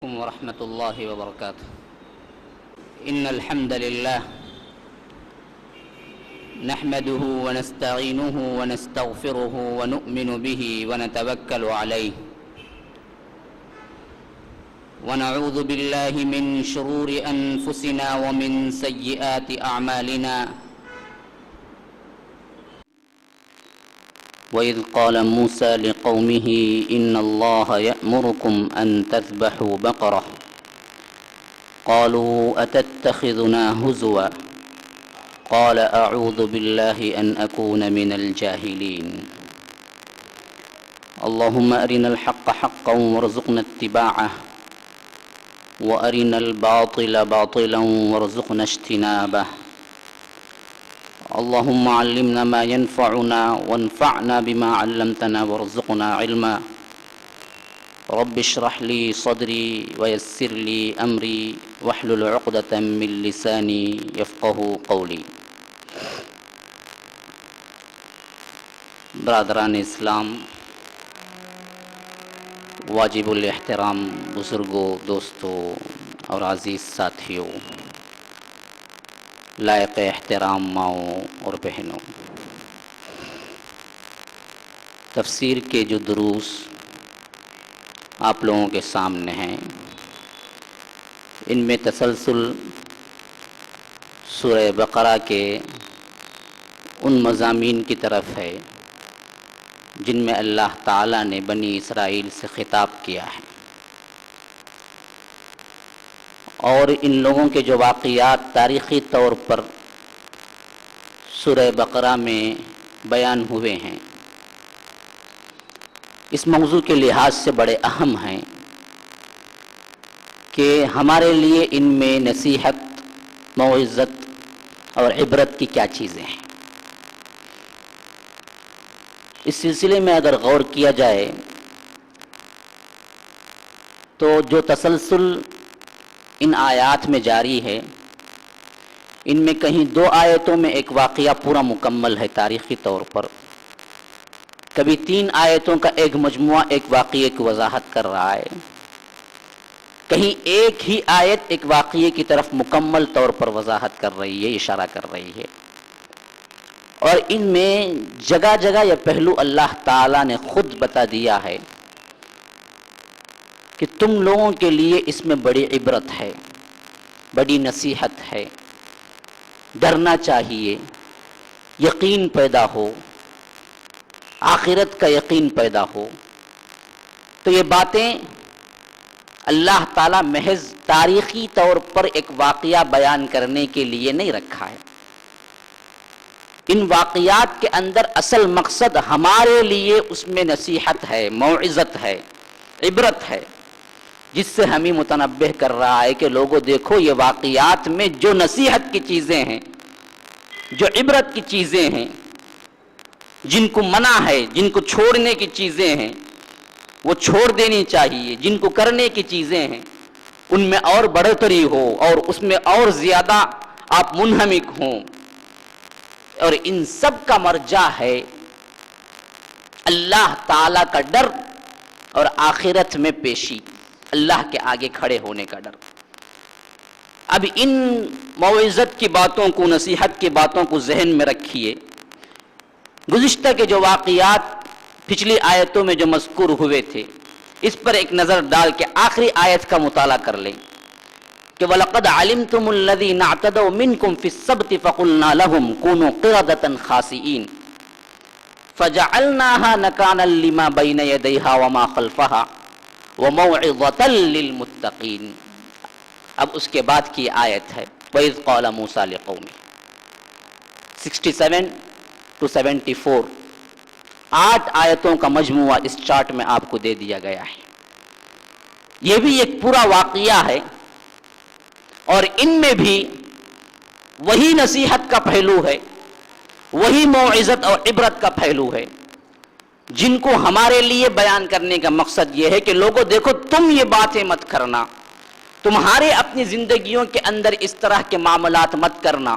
ورحمة الله وبركاته. إن الحمد لله نحمده ونستعينه ونستغفره ونؤمن به ونتوكل عليه ونعوذ بالله من شرور أنفسنا ومن سيئات أعمالنا. وإذ قال موسى لقومه إن الله يأمركم أن تذبحوا بقرة قالوا أتتخذنا هزوا قال أعوذ بالله أن أكون من الجاهلين. اللهم أرنا الحق حقا وارزقنا اتباعه وأرنا الباطل باطلا وارزقنا اجتنابه. اللهم علمنا ما ينفعنا وانفعنا بما علمتنا وارزقنا علما. رب اشرح لي صدري ويسر لي أمري واحلل عقدة من لساني يفقه قولي. برادران اسلام، واجب الاحترام بزرگوں، دوستوں اور عزیز ساتھیوں، لائق احترام ماؤں اور بہنوں، تفسیر کے جو دروس آپ لوگوں کے سامنے ہیں، ان میں تسلسل سورہ بقرہ کے ان مضامین کی طرف ہے جن میں اللہ تعالیٰ نے بنی اسرائیل سے خطاب کیا ہے، اور ان لوگوں کے جو واقعات تاریخی طور پر سورہ بقرہ میں بیان ہوئے ہیں، اس موضوع کے لحاظ سے بڑے اہم ہیں کہ ہمارے لیے ان میں نصیحت، موعظت اور عبرت کی کیا چیزیں ہیں۔ اس سلسلے میں اگر غور کیا جائے تو جو تسلسل ان آیات میں جاری ہے، ان میں کہیں 2 آیتوں میں ایک واقعہ پورا مکمل ہے تاریخی طور پر، کبھی 3 آیتوں کا ایک مجموعہ ایک واقعے کی وضاحت کر رہا ہے، کہیں ایک ہی آیت ایک واقعے کی طرف مکمل طور پر وضاحت کر رہی ہے، اشارہ کر رہی ہے، اور ان میں جگہ جگہ یہ پہلو اللہ تعالیٰ نے خود بتا دیا ہے کہ تم لوگوں کے لیے اس میں بڑی عبرت ہے، بڑی نصیحت ہے، ڈرنا چاہیے، یقین پیدا ہو، آخرت کا یقین پیدا ہو۔ تو یہ باتیں اللہ تعالیٰ محض تاریخی طور پر ایک واقعہ بیان کرنے کے لیے نہیں رکھا ہے، ان واقعات کے اندر اصل مقصد ہمارے لیے اس میں نصیحت ہے، موعظت ہے، عبرت ہے، جس سے ہمیں متنبہ کر رہا ہے کہ لوگوں دیکھو یہ واقعات میں جو نصیحت کی چیزیں ہیں، جو عبرت کی چیزیں ہیں، جن کو منع ہے، جن کو چھوڑنے کی چیزیں ہیں وہ چھوڑ دینی چاہیے، جن کو کرنے کی چیزیں ہیں ان میں اور بڑھوتری ہو اور اس میں اور زیادہ آپ منہمک ہوں، اور ان سب کا مرجع ہے اللہ تعالیٰ کا ڈر اور آخرت میں پیشی، اللہ کے آگے کھڑے ہونے کا ڈر۔ اب ان موعظت کی باتوں کو، نصیحت کی باتوں کو ذہن میں رکھیے، گزشتہ کے جو واقعات پچھلی آیتوں میں جو مذکور ہوئے تھے اس پر ایک نظر ڈال کے آخری آیت کا مطالعہ کر لیں کہ وَلَقَدْ عَلِمْتُمُ الَّذِينَ اعْتَدَوْا مِنْكُمْ فِي السَّبْتِ فَقُلْنَا لَهُمْ كُونُوا قِرَدَةً خَاسِئِينَ فَجَعَلْنَاهَا نَكَالًا لِمَا بَيْنَ يَدَيْهَا وَمَا خَلْفَهَا وَمَوْعِظَةً لِّلْمُتَّقِينَ۔ اب اس کے بعد کی آیت ہے وَإِذْ قَالَ مُوسَىٰ لِقَوْمِهِ 67 to 74، 8 آیتوں کا مجموعہ اس چارٹ میں آپ کو دے دیا گیا ہے۔ یہ بھی ایک پورا واقعہ ہے اور ان میں بھی وہی نصیحت کا پہلو ہے، وہی موعظت اور عبرت کا پہلو ہے، جن کو ہمارے لیے بیان کرنے کا مقصد یہ ہے کہ لوگوں دیکھو تم یہ باتیں مت کرنا، تمہارے اپنی زندگیوں کے اندر اس طرح کے معاملات مت کرنا،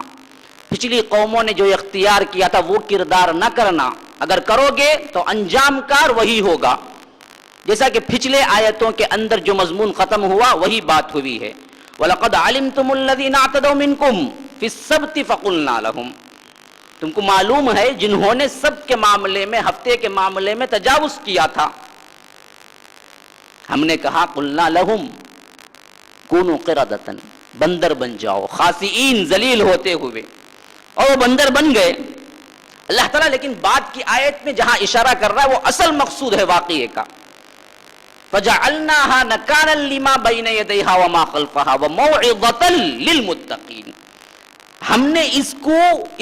پچھلی قوموں نے جو اختیار کیا تھا وہ کردار نہ کرنا، اگر کرو گے تو انجام کار وہی ہوگا جیسا کہ پچھلے آیتوں کے اندر جو مضمون ختم ہوا وہی بات ہوئی ہے. وَلَقَدْ عَلِمْتُمُ الَّذِينَ اعْتَدَوْا مِنْكُمْ فِي السَّبْتِ فَقُلْنَا لَهُمْ. تم کو معلوم ہے جنہوں نے سب کے معاملے میں، ہفتے کے معاملے میں تجاوز کیا تھا، ہم نے کہا قُلْنَا لَهُمْ كُونُوا قِرَدَةً، بندر بن جاؤ، خاسئین، ذلیل ہوتے ہوئے، اور وہ بندر بن گئے. اللہ تعالیٰ لیکن بعد کی آیت میں جہاں اشارہ کر رہا ہے وہ اصل مقصود ہے واقعے کا. فَجَعَلْنَاهَا نَكَالًا لِمَا بَيْنَ يَدَيْهَا وَمَا خَلْفَهَا وَمَوْعِظَةً لِلْمُتَّقِينَ. ہم نے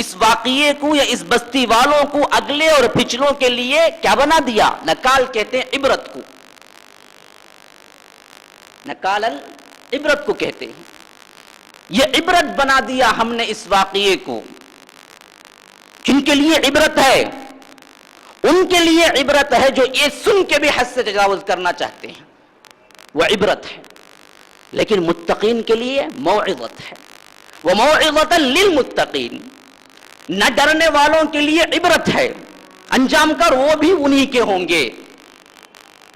اس واقعے کو یا اس بستی والوں کو اگلے اور پچھلوں کے لیے کیا بنا دیا؟ نکال کہتے ہیں عبرت کو، نکال عبرت کو کہتے ہیں. یہ عبرت بنا دیا ہم نے اس واقعے کو. جن کے لیے عبرت ہے ان کے لیے عبرت ہے جو یہ سن کے بھی حد سے تجاوز کرنا چاہتے ہیں، وہ عبرت ہے. لیکن متقین کے لیے موعظت ہے. وَمَوْعِظَةً لِلْمُتَّقِينَ، نہ ڈرنے والوں کے لیے عبرت ہے. انجام کر وہ بھی انہی کے ہوں گے.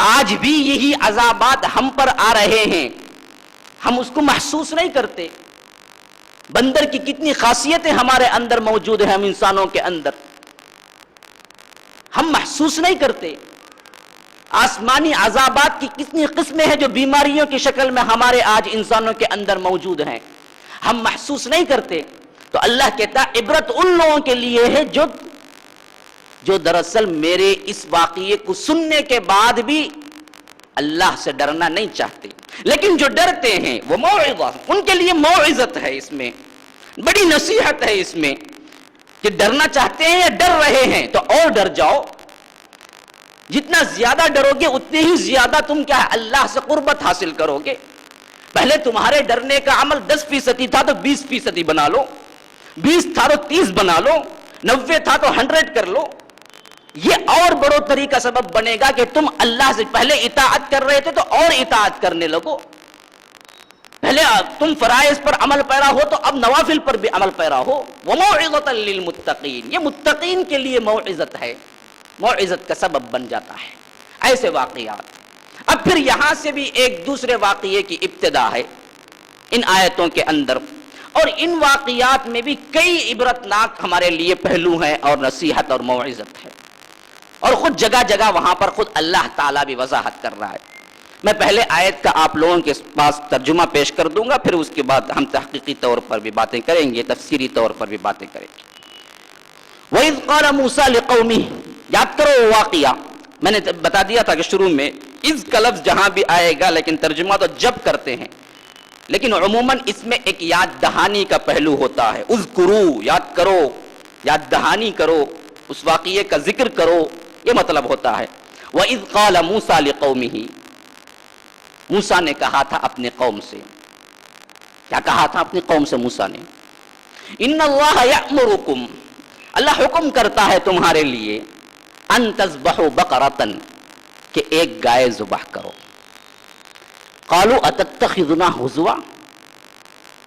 آج بھی یہی عذابات ہم پر آ رہے ہیں، ہم اس کو محسوس نہیں کرتے. بندر کی کتنی خاصیتیں ہمارے اندر موجود ہیں، ہم انسانوں کے اندر ہم محسوس نہیں کرتے. آسمانی عذابات کی کتنی قسمیں ہیں جو بیماریوں کی شکل میں ہمارے آج انسانوں کے اندر موجود ہیں، ہم محسوس نہیں کرتے. تو اللہ کہتا عبرت ان لوگوں کے لیے ہے جو دراصل میرے اس واقعے کو سننے کے بعد بھی اللہ سے ڈرنا نہیں چاہتے، لیکن جو ڈرتے ہیں وہ موعظہ، ان کے لیے موعظت ہے، اس میں بڑی نصیحت ہے اس میں کہ ڈرنا چاہتے ہیں یا ڈر رہے ہیں تو اور ڈر جاؤ. جتنا زیادہ ڈرو گے اتنے ہی زیادہ تم کیا اللہ سے قربت حاصل کرو گے. پہلے تمہارے ڈرنے کا عمل 10% تھا تو 20% بنا لو، 20 تھا تو 30 بنا لو، 90 تھا تو 100 کر لو. یہ اور بڑو طریقہ سبب بنے گا کہ تم اللہ سے پہلے اطاعت کر رہے تھے تو اور اطاعت کرنے لگو. پہلے تم فرائض پر عمل پیرا ہو تو اب نوافل پر بھی عمل پیرا ہو. وَمَوْعِظَةً لِلْمُتَّقِينَ، یہ متقین کے لیے موعظت ہے، موعظت کا سبب بن جاتا ہے ایسے واقعات. اب پھر یہاں سے بھی ایک دوسرے واقعے کی ابتدا ہے ان آیتوں کے اندر، اور ان واقعات میں بھی کئی عبرتناک ہمارے لیے پہلو ہیں اور نصیحت اور موعظت ہے. اور خود جگہ جگہ وہاں پر خود اللہ تعالیٰ بھی وضاحت کر رہا ہے. میں پہلے آیت کا آپ لوگوں کے پاس ترجمہ پیش کر دوں گا، پھر اس کے بعد ہم تحقیقی طور پر بھی باتیں کریں گے، تفسیری طور پر بھی باتیں کریں گے. وَإِذْ قَالَ مُوسَىٰ لِقَوْمِهِ، یاد کرو وہ واقعہ میں نے بتا دیا تھا کہ شروع میں اذ کا لفظ جہاں بھی آئے گا لیکن ترجمہ تو جب کرتے ہیں، لیکن عموماً اس میں ایک یاد دہانی کا پہلو ہوتا ہے. اذکرو، یاد کرو، یاد دہانی کرو، اس واقعے کا ذکر کرو، یہ مطلب ہوتا ہے. وَإِذْ قَالَ مُوسَىٰ لِقَوْمِهِ، موسیٰ نے کہا تھا اپنے قوم سے، کیا کہا تھا اپنی قوم سے موسیٰ نے؟ ان اللہ یأمرکم، اللہ حکم کرتا ہے تمہارے لیے، ان تذبحوا بقرۃ، کہ ایک گائے ذبح کرو. قالوا اتتخذنا ہزوا،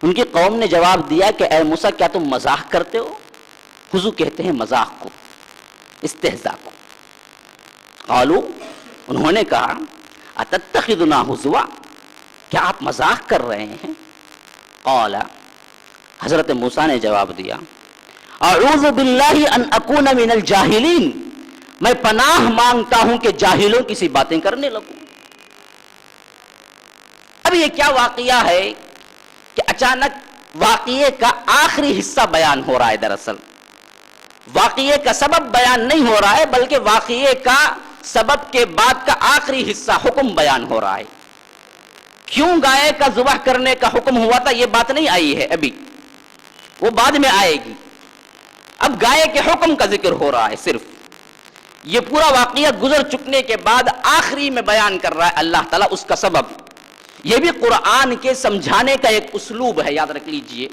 ان کی قوم نے جواب دیا کہ اے موسیٰ کیا تم مزاح کرتے ہو؟ ہزو کہتے ہیں مزاح کو، استہزاء کو. قالوا، انہوں نے کہا اتتخذنا ہزوا، کیا آپ مزاح کر رہے ہیں؟ قال، حضرت موسیٰ نے جواب دیا اعوذ باللہ ان اکون من الجاہلین، میں پناہ مانگتا ہوں کہ جاہلوں کی سی باتیں کرنے لگوں. اب یہ کیا واقعہ ہے کہ اچانک واقعے کا آخری حصہ بیان ہو رہا ہے. دراصل واقعے کا سبب بیان نہیں ہو رہا ہے بلکہ واقعے کا سبب کے بعد کا آخری حصہ حکم بیان ہو رہا ہے. کیوں گائے کا ذبح کرنے کا حکم ہوا تھا یہ بات نہیں آئی ہے ابھی، وہ بعد میں آئے گی. اب گائے کے حکم کا ذکر ہو رہا ہے. صرف یہ پورا واقعہ گزر چکنے کے بعد آخری میں بیان کر رہا ہے اللہ تعالیٰ اس کا سبب. یہ بھی قرآن کے سمجھانے کا ایک اسلوب ہے، یاد رکھ لیجئے.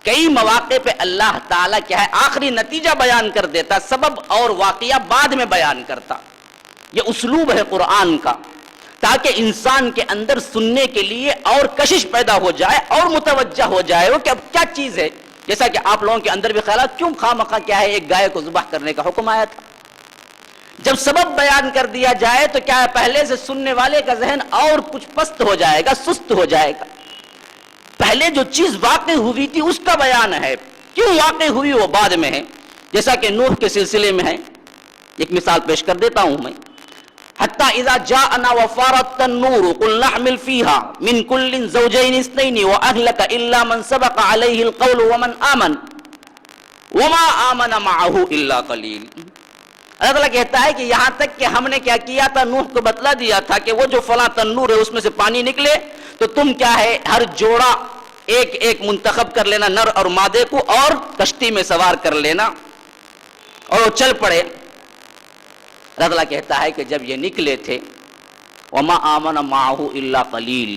کئی مواقع پہ اللہ تعالیٰ کیا ہے آخری نتیجہ بیان کر دیتا، سبب اور واقعہ بعد میں بیان کرتا. یہ اسلوب ہے قرآن کا، تاکہ انسان کے اندر سننے کے لیے اور کشش پیدا ہو جائے اور متوجہ ہو جائے وہ کہ اب کیا چیز ہے. جیسا کہ آپ لوگوں کے اندر بھی خیالات کیوں خواہ مخواہ کیا ہے ایک گائے کو ذبح کرنے کا حکم آیا تھا. جب سبب بیان کر دیا جائے تو کیا ہے پہلے سے سننے والے کا ذہن اور کچھ پست ہو جائے گا، سست ہو جائے گا. پہلے جو چیز واقع ہوئی تھی اس کا بیان ہے، کیوں واقع ہوئی وہ بعد میں ہے. جیسا کہ نوح کے سلسلے میں ہے، ایک مثال پیش کر دیتا ہوں میں. حتی اذا جاءنا وفارت النور قلنا احمل فيها من كل زوجين اثنين واهلك الا من سبق عليه القول ومن آمن وما آمن معه الا قليل. اللہ تعالیٰ کہتا ہے کہ یہاں تک کہ ہم نے کیا کیا تھا، نوح کو بتلا دیا تھا کہ وہ جو فلاں تنور ہے اس میں سے پانی نکلے تو تم کیا ہے ہر جوڑا ایک ایک منتخب کر لینا، نر اور مادے کو، اور کشتی میں سوار کر لینا اور وہ چل پڑے. اللہ تعالیٰ کہتا ہے کہ جب یہ نکلے تھے وما آمن معه الا قلیل،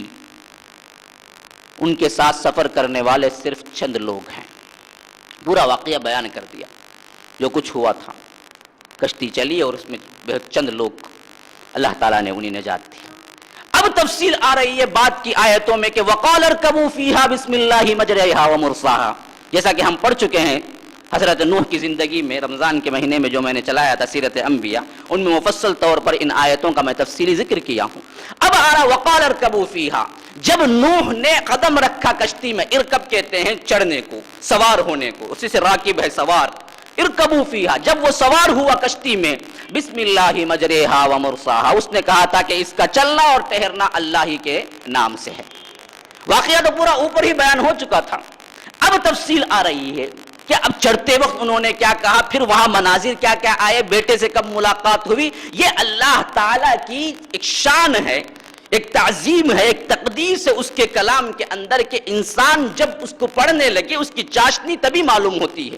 ان کے ساتھ سفر کرنے والے صرف چند لوگ ہیں. پورا واقعہ بیان کر دیا جو کچھ ہوا تھا. کشتی چلی اور اس میں بہت چند لوگ اللہ تعالیٰ نے انہیں نجات دی. اب تفصیل آ رہی ہے بات کی آیتوں میں کہ وقال ارکبوا فیہا بسم اللہ مجریہا ومرساہا. جیسا کہ ہم پڑھ چکے ہیں حضرت نوح کی زندگی میں رمضان کے مہینے میں جو میں نے چلایا تھا سیرت انبیاء، ان میں مفصل طور پر ان آیتوں کا میں تفصیلی ذکر کیا ہوں. اب آ رہا وقال ارکبوا فیہا. جب نوح نے قدم رکھا کشتی میں، ارکب کہتے ہیں چڑھنے کو، سوار ہونے کو، اسی سے راکب ہے سوار. ارکبوا فیہا، جب وہ سوار ہوا کشتی میں، بسم اللہ مجریہا ومرساہا، اس نے کہا تھا کہ اس کا چلنا اور ٹھہرنا اللہ ہی کے نام سے ہے. واقعہ تو پورا اوپر ہی بیان ہو چکا تھا. اب تفصیل آ رہی ہے کہ اب چڑھتے وقت انہوں نے کیا کہا، پھر وہاں مناظر کیا کیا آئے، بیٹے سے کب ملاقات ہوئی. یہ اللہ تعالیٰ کی ایک شان ہے، ایک تعظیم ہے، ایک تقدیس ہے اس کے کلام کے اندر کہ انسان جب اس کو پڑھنے لگے اس کی چاشنی تبھی معلوم ہوتی ہے.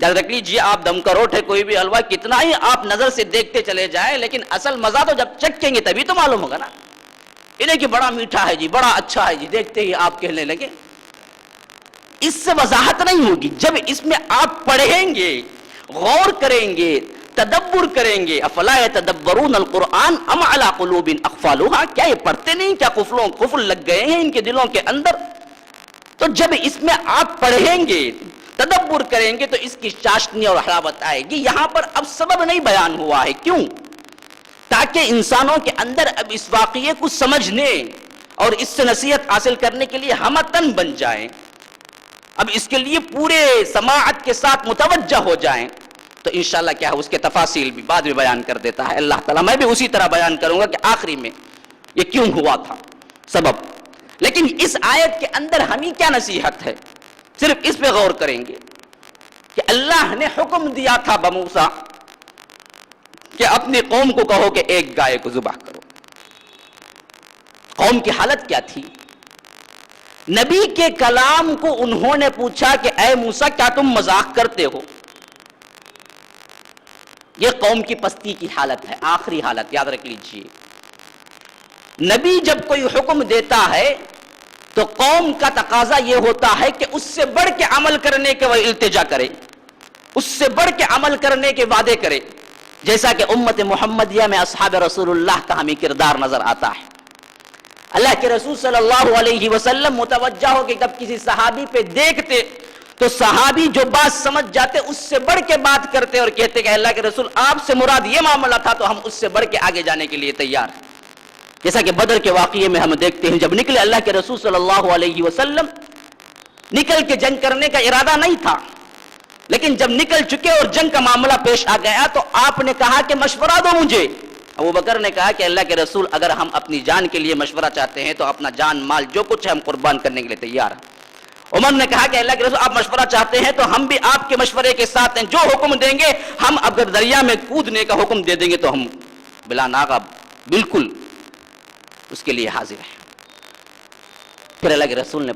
یاد رکھ لیجیے، آپ دم کا روٹ ہے کوئی بھی حلوہ، کتنا ہی آپ نظر سے دیکھتے چلے جائیں لیکن اصل مزہ تو جب چکھیں گے تبھی تو معلوم ہوگا نا. انہیں کہ بڑا میٹھا ہے جی، بڑا اچھا ہے جی، دیکھتے ہی آپ کہنے لگے. اس سے وضاحت نہیں ہوگی. جب اس میں آپ پڑھیں گے، غور کریں گے، تدبر کریں گے. افلا یتدبرون القرآن ام علی قلوب اقفالها، کیا یہ پڑھتے نہیں، کیا قفل لگ گئے ہیں ان کے دلوں کے اندر. تو جب اس میں آپ پڑھیں گے، تدبر کریں گے تو اس کی چاشنی اور حلاوت آئے گی. یہاں پر اب سبب نہیں بیان ہوا ہے، کیوں؟ تاکہ انسانوں کے اندر اب اس واقعے کو سمجھنے اور اس سے نصیحت حاصل کرنے کے لیے ہمتن بن جائیں. اب اس کے لیے پورے سماعت کے ساتھ متوجہ ہو جائیں. تو انشاءاللہ کیا ہے اس کے تفاصیل بھی بعد میں بیان کر دیتا ہے اللہ تعالیٰ. میں بھی اسی طرح بیان کروں گا کہ آخری میں یہ کیوں ہوا تھا سبب. لیکن اس آیت کے اندر ہمیں کیا نصیحت ہے، صرف اس پہ غور کریں گے کہ اللہ نے حکم دیا تھا بموسیٰ کہ اپنی قوم کو کہو کہ ایک گائے کو ذبح کرو. قوم کی حالت کیا تھی؟ نبی کے کلام کو انہوں نے پوچھا کہ اے موسیٰ کیا تم مذاق کرتے ہو. یہ قوم کی پستی کی حالت ہے، آخری حالت. یاد رکھ لیجئے، نبی جب کوئی حکم دیتا ہے تو قوم کا تقاضا یہ ہوتا ہے کہ اس سے بڑھ کے عمل کرنے کے وہ التجا کرے، اس سے بڑھ کے عمل کرنے کے وعدے کرے. جیسا کہ امت محمدیہ میں اصحاب رسول اللہ کا ہمیں کردار نظر آتا ہے. اللہ کے رسول صلی اللہ علیہ وسلم متوجہ ہو کہ جب کسی صحابی پہ دیکھتے تو صحابی جو بات سمجھ جاتے اس سے بڑھ کے بات کرتے اور کہتے کہ اللہ کے رسول آپ سے مراد یہ معاملہ تھا تو ہم اس سے بڑھ کے آگے جانے کے لیے تیار ہیں. جیسا کہ بدر کے واقعے میں ہم دیکھتے ہیں، جب نکلے اللہ کے رسول صلی اللہ علیہ وسلم، نکل کے جنگ کرنے کا ارادہ نہیں تھا، لیکن جب نکل چکے اور جنگ کا معاملہ پیش آ گیا تو آپ نے کہا کہ مشورہ دو مجھے. ابوبکر نے کہا کہ اللہ کے رسول اگر ہم اپنی جان کے لیے مشورہ چاہتے ہیں تو اپنا جان مال جو کچھ ہے ہم قربان کرنے کے لیے تیار ہیں. عمر نے کہا کہ اللہ کے رسول آپ مشورہ چاہتے ہیں تو ہم بھی آپ کے مشورے کے ساتھ ہیں، جو حکم دیں گے ہم اگر دریا میں کودنے کا حکم دے دیں گے تو ہم بلا ناغہ بالکل اس کے لیے حاضر ہیں. پھر اللہ کے رسول نے